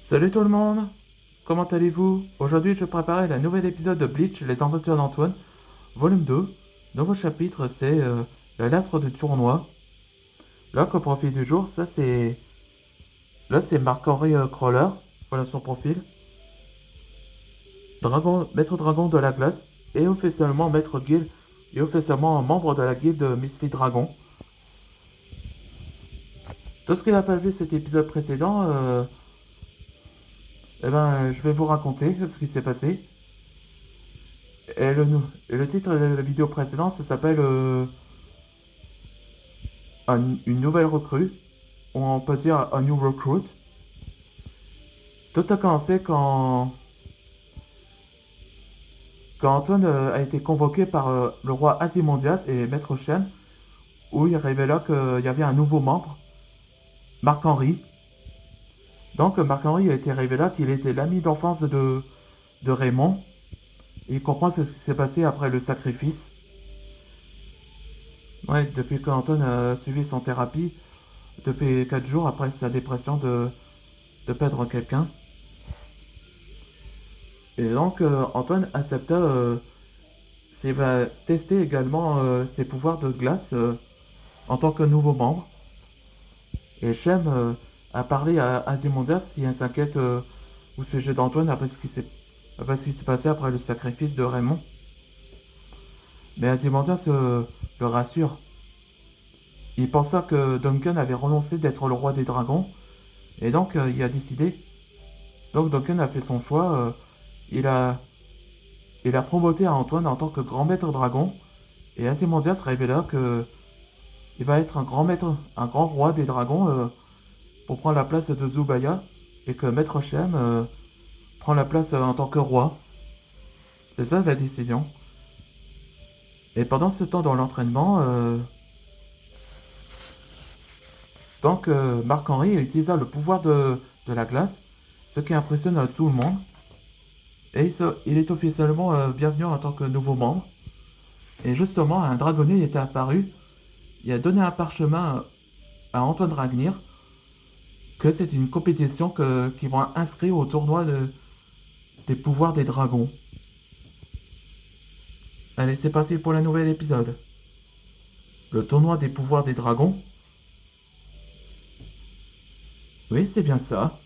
Salut tout le monde, comment allez-vous? Aujourd'hui je préparais le nouvel épisode de Bleach, les aventures d'Antoine, volume 2. Nouveau chapitre, c'est la lettre du tournoi. Là, comme profil du jour, ça c'est... Là c'est Marc-Henri Crawler, voilà son profil. Dragon, maître dragon de la glace, et officiellement maître guild, et officiellement membre de la guilde Misfit Dragon. Tout ce qu'il n'a pas vu cet épisode précédent, je vais vous raconter ce qui s'est passé. Et le titre de la vidéo précédente, ça s'appelle une nouvelle recrue, ou on peut dire un new recruit. Tout a commencé quand Antoine a été convoqué par le roi Azimondias et Maître Shen, où il révéla qu'il y avait un nouveau membre, Marc-Henri. Donc Marc-Henri a été révélé qu'il était l'ami d'enfance de Raymond, et il comprend ce qui s'est passé après le sacrifice. Ouais, depuis qu'Antoine a suivi son thérapie, depuis 4 jours après sa dépression de perdre quelqu'un. Et donc Antoine accepta va tester également ses pouvoirs de glace en tant que nouveau membre. Et Shem a parlé à Azimondias si elle s'inquiète au sujet d'Antoine après ce qui s'est passé après le sacrifice de Raymond. Mais Azimondias le rassure. Il pensa que Duncan avait renoncé d'être le roi des dragons, et donc il a décidé. Donc Duncan a fait son choix. Il a Il a promoté à Antoine en tant que grand maître dragon, et Azimondias révéla que il va être un grand roi des dragons pour prendre la place de Zubaya, et que Maître Shem prend la place en tant que roi. C'est ça la décision. Et pendant ce temps dans l'entraînement, Marc-Henri utilisa le pouvoir de la glace, ce qui impressionne tout le monde. Et il est officiellement bienvenu en tant que nouveau membre. Et justement, un dragonnier était apparu. Il a donné un parchemin à Antoine Ragnir que c'est une compétition qui vont inscrire au tournoi des pouvoirs des dragons. Allez, c'est parti pour le nouvel épisode. Le tournoi des pouvoirs des dragons. Oui, c'est bien ça.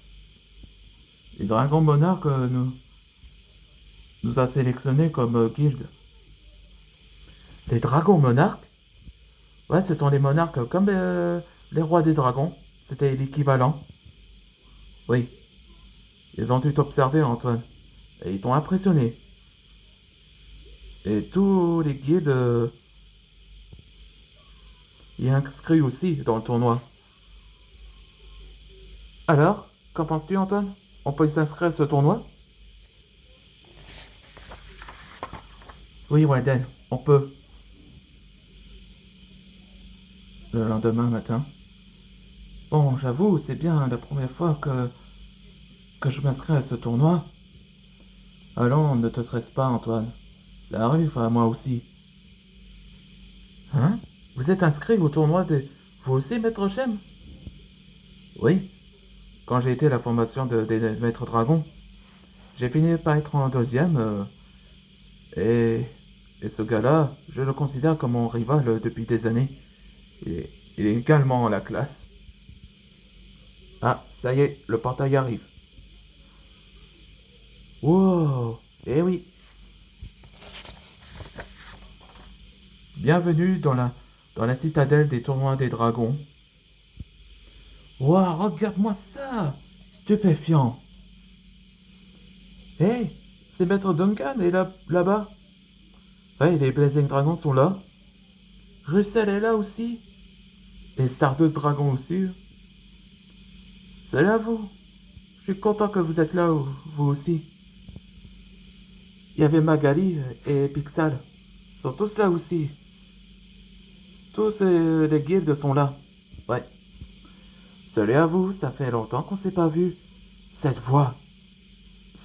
Les dragons monarques nous a sélectionnés comme guilde. Les dragons monarques? Ouais, ce sont les monarques comme les rois des dragons. C'était l'équivalent. Oui, ils ont dû t'observer, Antoine. Et ils t'ont impressionné. Et tous les guides y inscrits aussi dans le tournoi. Alors, qu'en penses-tu, Antoine? On peut y s'inscrire à ce tournoi? Oui, Walden, on peut. Le lendemain matin. Bon, j'avoue, c'est bien la première fois que je m'inscris à ce tournoi. Allons, ne te stresse pas, Antoine. Ça arrive à moi aussi. Hein? Vous êtes inscrit au tournoi de... Vous aussi, Maître Shem? Oui, quand j'ai été à la formation des Maîtres Dragons. J'ai fini par être en deuxième, et, et ce gars-là, je le considère comme mon rival depuis des années. Et il est également la classe. Ah, ça y est, le portail arrive. Wow, eh oui. Bienvenue dans la citadelle des tournois des dragons. Wow, regarde-moi ça! Stupéfiant. Hé, hey, c'est Maître Duncan est là-bas. Ouais, les Blazing Dragons sont là. Russell est là aussi. Et Stardust Dragon aussi. Salut à vous. Je suis content que vous êtes là, vous aussi. Il y avait Magali et Pixal. Ils sont tous là aussi. Tous les guildes sont là. Ouais. Salut à vous, ça fait longtemps qu'on s'est pas vu. Cette voix,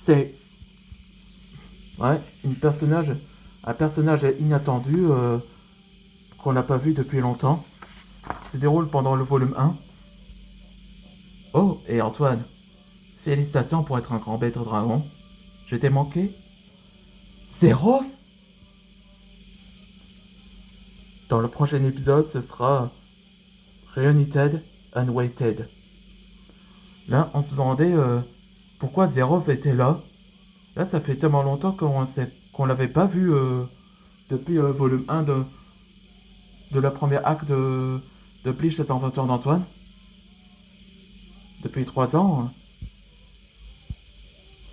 c'est... Ouais, un personnage inattendu qu'on n'a pas vu depuis longtemps. Se déroule pendant le volume 1. Oh, et Antoine, Félicitations pour être un grand bête au dragon. Je t'ai manqué. Zéro. Dans le prochain épisode, ce sera Reunited Unweighted. Là, on se demandait pourquoi Zerov était là. Là, ça fait tellement longtemps qu'on l'avait pas vu depuis volume 1 de la première acte de Bleach, les aventures d'Antoine. Depuis 3 ans,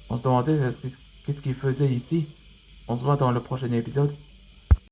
on se demandait qu'est-ce qu'il faisait ici. On se voit dans le prochain épisode.